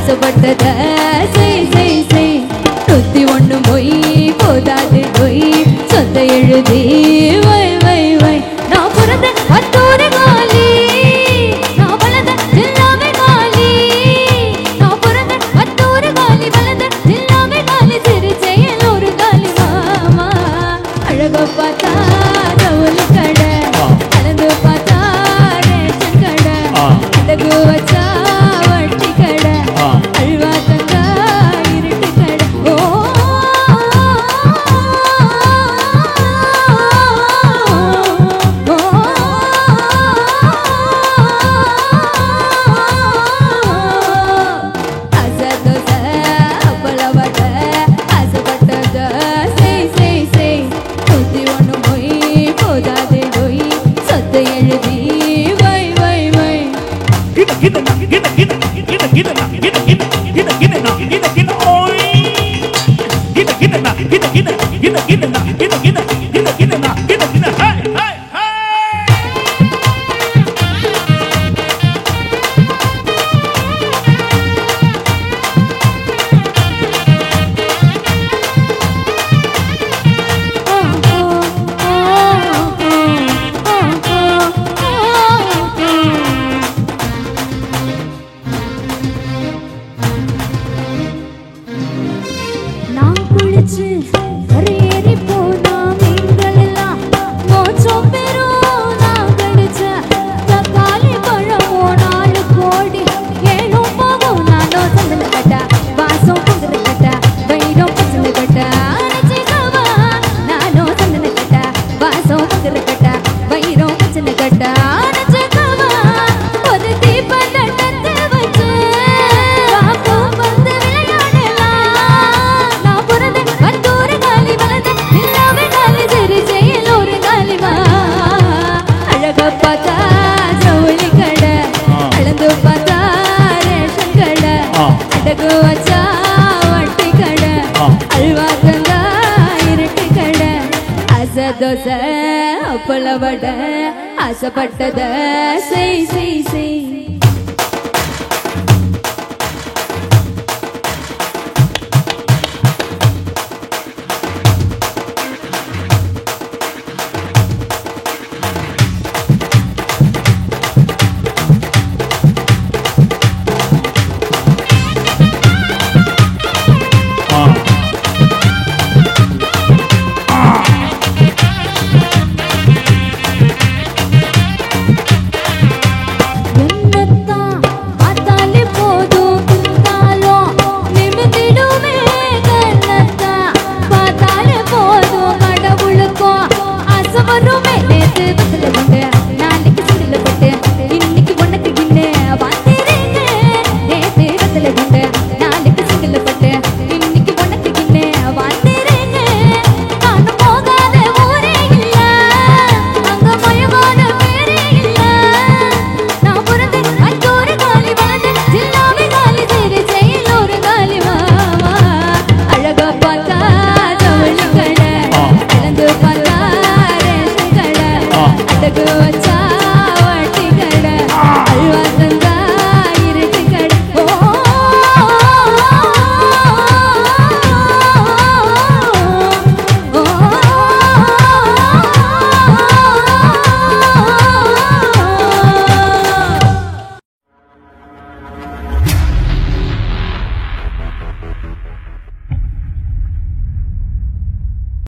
ஆசைப்பட்டத செய் செய் செய் 101 மொய் போதாது பொய் சொந்த எழுதி வை வை வை நான் பிறந்த அத்தோடு காலி நான் வளர்ந்த எல்லாமே காலி நான் பிறந்த அத்தோடு காலி வளர்ந்த எல்லாமே காலி சிரிச்ச ஒரு காலி மாமா அழக பார்த்தா ரவுலி கடை கலந்து பார்த்தா ரேஷன் கடை அடகு வச்சா வட்டி கடை அல்வா தந்தா இருட்டு கடை ஓ தோசை அப்பள வடை ஆசைப்பட்டத செய் செய் செய்